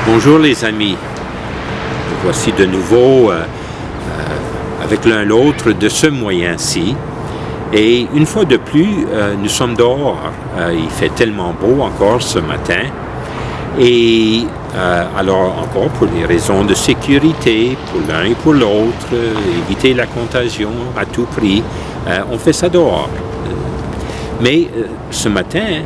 Bonjour les amis, nous voici de nouveau avec l'un l'autre de ce moyen-ci et une fois de plus nous sommes dehors, il fait tellement beau encore ce matin et alors encore pour des raisons de sécurité pour l'un et pour l'autre, éviter la contagion à tout prix, on fait ça dehors. Mais ce matin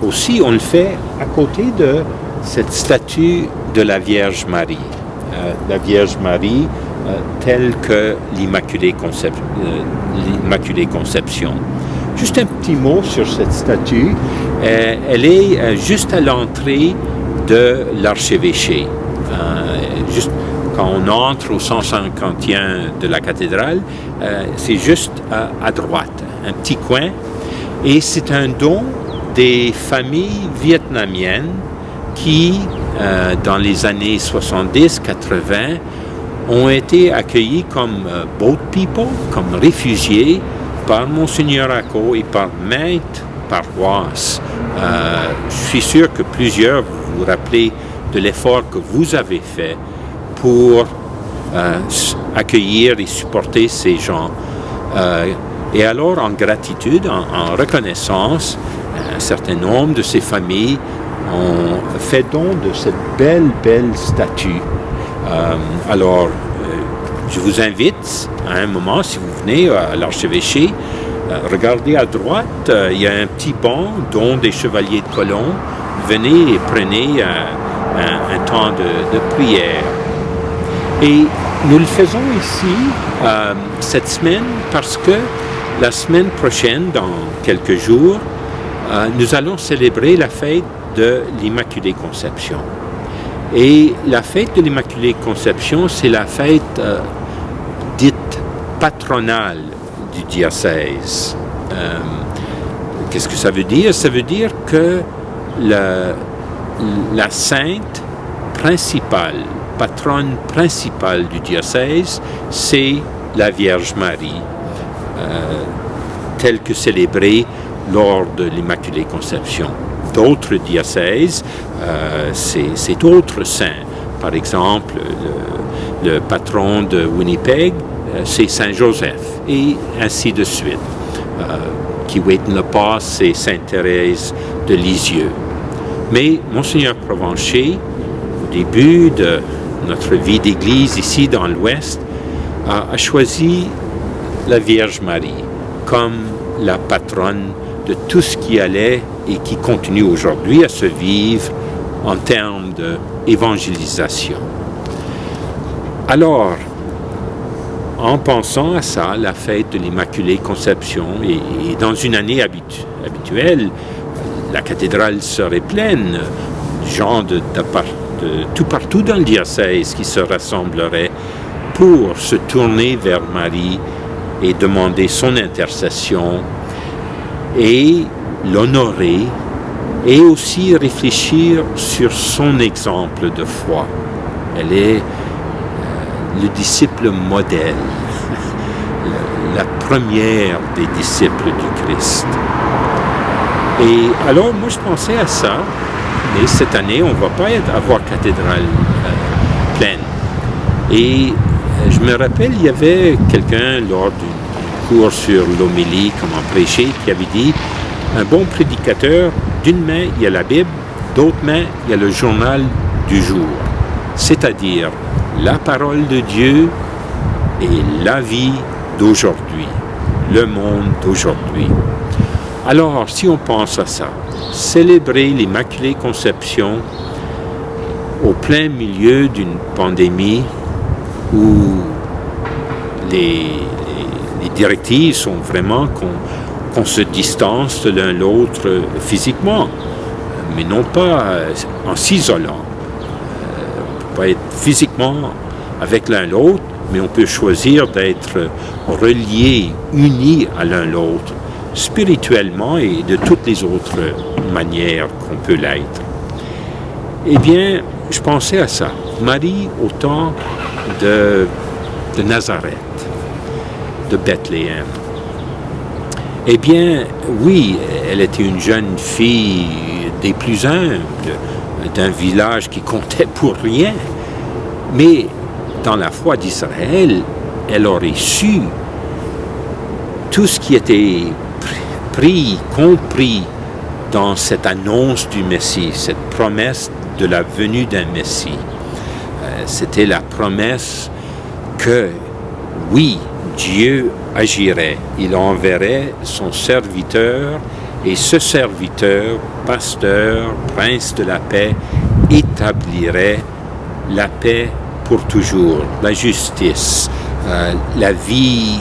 aussi on le fait à côté de cette statue de la Vierge Marie, telle que l'Immaculée Conception. Juste un petit mot sur cette statue. Elle est juste à l'entrée de l'archevêché. Juste quand on entre au 150e de la cathédrale, c'est juste à droite, un petit coin. Et c'est un don des familles vietnamiennes qui, dans les années 70-80, ont été accueillis comme boat people, comme réfugiés par Monseigneur Ako et par maintes paroisses. Je suis sûr que plusieurs vous vous rappelez de l'effort que vous avez fait pour accueillir et supporter ces gens. Et alors, en gratitude, en reconnaissance, un certain nombre de ces familles ont fait don de cette belle statue. Alors, je vous invite à un moment, si vous venez à l'archevêché, regardez à droite, il y a un petit banc, don des chevaliers de Colomb. Venez et prenez un temps de prière. Et nous le faisons ici cette semaine parce que la semaine prochaine, dans quelques jours, nous allons célébrer la fête de l'Immaculée Conception. Et la fête de l'Immaculée Conception, c'est la fête dite patronale du diocèse. Qu'est-ce que ça veut dire? Ça veut dire que la sainte principale, patronne principale du diocèse, c'est la Vierge Marie, telle que célébrée lors de l'Immaculée Conception. D'autres diocèses, c'est d'autres saints. Par exemple, le patron de Winnipeg, c'est Saint Joseph, et ainsi de suite. Keewatin-Le-Pas, c'est Sainte Thérèse de Lisieux. Mais Monseigneur Provencher, au début de notre vie d'église ici dans l'Ouest, a choisi la Vierge Marie comme la patronne de tout ce qui allait et qui continue aujourd'hui à se vivre en termes d'évangélisation. Alors, en pensant à ça, la fête de l'Immaculée Conception, et dans une année habituelle, la cathédrale serait pleine de gens de tout partout dans le diocèse qui se rassembleraient pour se tourner vers Marie et demander son intercession et l'honorer et aussi réfléchir sur son exemple de foi. Elle est le disciple modèle, la première des disciples du Christ. Et alors, moi, je pensais à ça, mais cette année, on ne va pas avoir cathédrale pleine. Et je me rappelle, il y avait quelqu'un lors du cours sur l'homélie, comment prêcher, qui avait dit un bon prédicateur, d'une main, il y a la Bible, d'autre main, il y a le journal du jour. C'est-à-dire la parole de Dieu et la vie d'aujourd'hui, le monde d'aujourd'hui. Alors, si on pense à ça, célébrer l'Immaculée Conception au plein milieu d'une pandémie où les directives sont vraiment qu'on se distance l'un l'autre physiquement, mais non pas en s'isolant. On ne peut pas être physiquement avec l'un l'autre, mais on peut choisir d'être reliés, unis à l'un l'autre, spirituellement et de toutes les autres manières qu'on peut l'être. Eh bien, je pensais à ça. Marie au temps de Nazareth, de Bethléem. Eh bien, oui, elle était une jeune fille des plus humbles, d'un village qui comptait pour rien. Mais dans la foi d'Israël, elle aurait su tout ce qui était compris dans cette annonce du Messie, cette promesse de la venue d'un Messie. C'était la promesse que, oui, Dieu agirait. Il enverrait son serviteur, et ce serviteur, pasteur, prince de la paix, établirait la paix pour toujours, la justice, la vie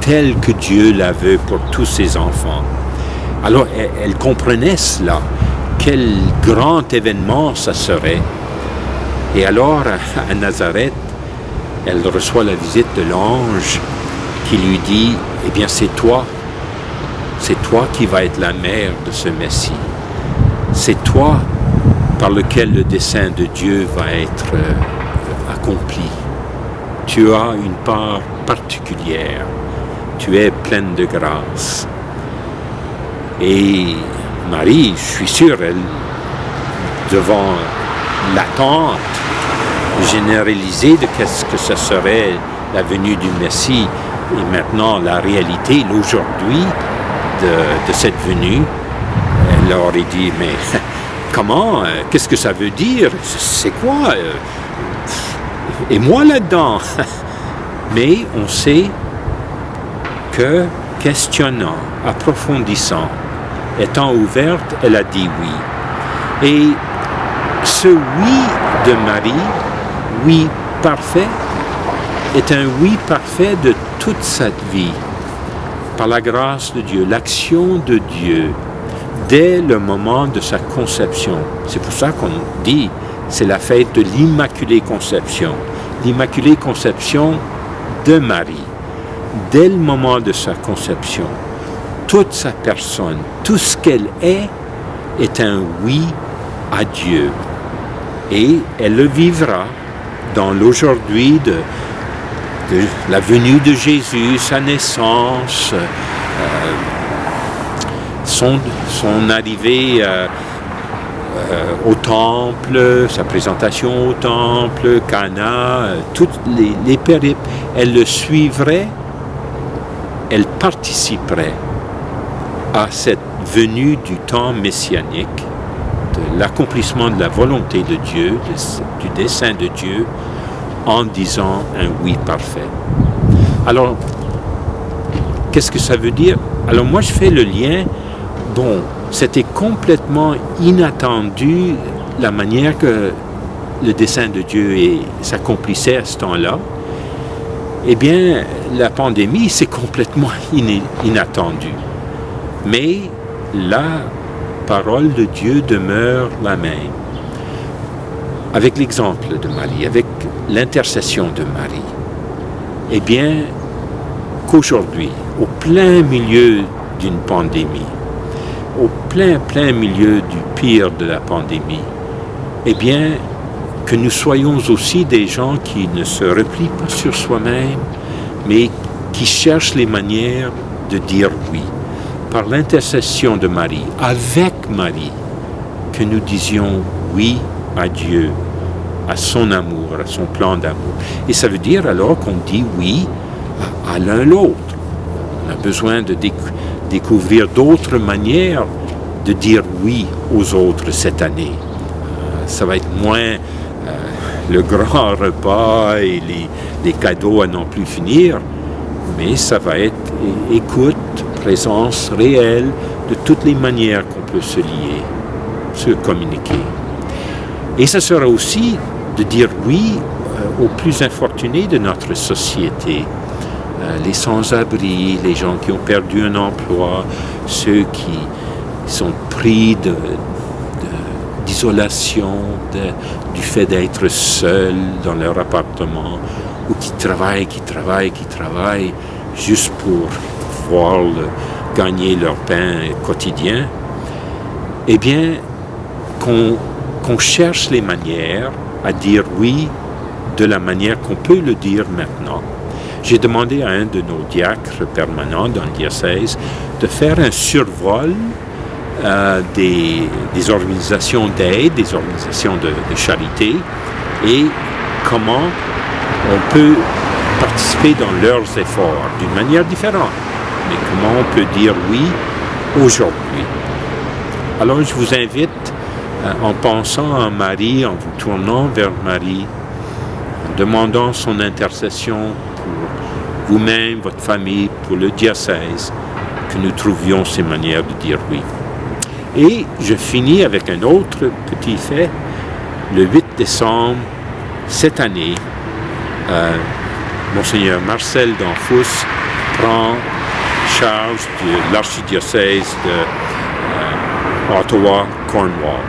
telle que Dieu la veut pour tous ses enfants. Alors, elle comprenait cela, quel grand événement ça serait. Et alors, à Nazareth, elle reçoit la visite de l'ange qui lui dit, « Eh bien, c'est toi qui vas être la mère de ce Messie. C'est toi par lequel le dessein de Dieu va être accompli. Tu as une part particulière. Tu es pleine de grâce. » Et Marie, je suis sûr, elle, devant l'attente généralisée de qu'est-ce que ce serait la venue du Messie, et maintenant la réalité, l'aujourd'hui de cette venue, elle aurait dit, mais comment, qu'est-ce que ça veut dire, c'est quoi, et moi là-dedans? Mais on sait que, questionnant, approfondissant, étant ouverte, elle a dit oui. Et ce oui de Marie, oui parfait, est un oui parfait de toute cette vie, par la grâce de Dieu, l'action de Dieu, dès le moment de sa conception. C'est pour ça qu'on dit, c'est la fête de l'Immaculée Conception. L'Immaculée Conception de Marie, dès le moment de sa conception, toute sa personne, tout ce qu'elle est un oui à Dieu. Et elle le vivra dans l'aujourd'hui de la venue de Jésus, sa naissance, son arrivée au temple, sa présentation au temple, Cana, toutes les périples. Elle le suivrait, elle participerait à cette venue du temps messianique, de l'accomplissement de la volonté de Dieu, du dessein de Dieu, en disant un oui parfait. Alors, qu'est-ce que ça veut dire? Alors moi, je fais le lien. Bon, c'était complètement inattendu la manière que le dessein de Dieu s'accomplissait à ce temps-là. Eh bien, la pandémie, c'est complètement inattendu. Mais la parole de Dieu demeure la même. Avec l'exemple de Marie, avec l'intercession de Marie, eh bien, qu'aujourd'hui, au plein milieu d'une pandémie, au plein milieu du pire de la pandémie, eh bien, que nous soyons aussi des gens qui ne se replient pas sur soi-même, mais qui cherchent les manières de dire oui. Par l'intercession de Marie, avec Marie, que nous disions oui à Dieu, à son amour, à son plan d'amour. Et ça veut dire alors qu'on dit oui à l'un l'autre. On a besoin de découvrir d'autres manières de dire oui aux autres cette année. Ça va être moins le grand repas et les cadeaux à n'en plus finir, mais ça va être écoute, présence réelle de toutes les manières qu'on peut se lier, se communiquer. Et ça sera aussi de dire oui aux plus infortunés de notre société, les sans-abri, les gens qui ont perdu un emploi, ceux qui sont pris d'isolation, du fait d'être seuls dans leur appartement, ou qui travaillent juste pour pouvoir gagner leur pain quotidien. Eh bien, qu'on cherche les manières à dire oui de la manière qu'on peut le dire maintenant. J'ai demandé à un de nos diacres permanents dans le diocèse de faire un survol des organisations d'aide, des organisations de charité, et comment on peut participer dans leurs efforts d'une manière différente. Mais comment on peut dire oui aujourd'hui. Alors je vous invite, en pensant à Marie, en vous tournant vers Marie, en demandant son intercession pour vous-même, votre famille, pour le diocèse, que nous trouvions ces manières de dire oui. Et je finis avec un autre petit fait. Le 8 décembre, cette année, Monseigneur Marcel Danfous prend charge de l'archidiocèse de Ottawa-Cornwall.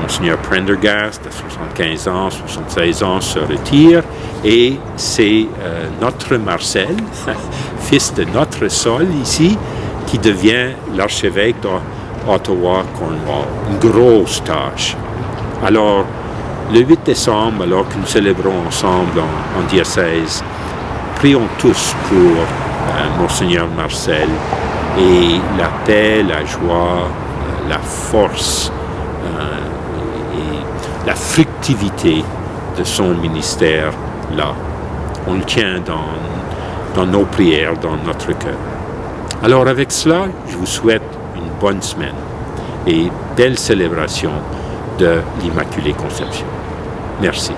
Monseigneur Prendergast, à 75 ans, 76 ans, se retire et c'est notre Marcel, fils de notre sol ici, qui devient l'archevêque d'Ottawa-Cornwall. Une grosse tâche. Alors, le 8 décembre, alors que nous célébrons ensemble en diocèse, prions tous pour Monseigneur Marcel et la paix, la joie, la force et la fructivité de son ministère là. On le tient dans nos prières, dans notre cœur. Alors avec cela, je vous souhaite une bonne semaine et belle célébration de l'Immaculée Conception. Merci.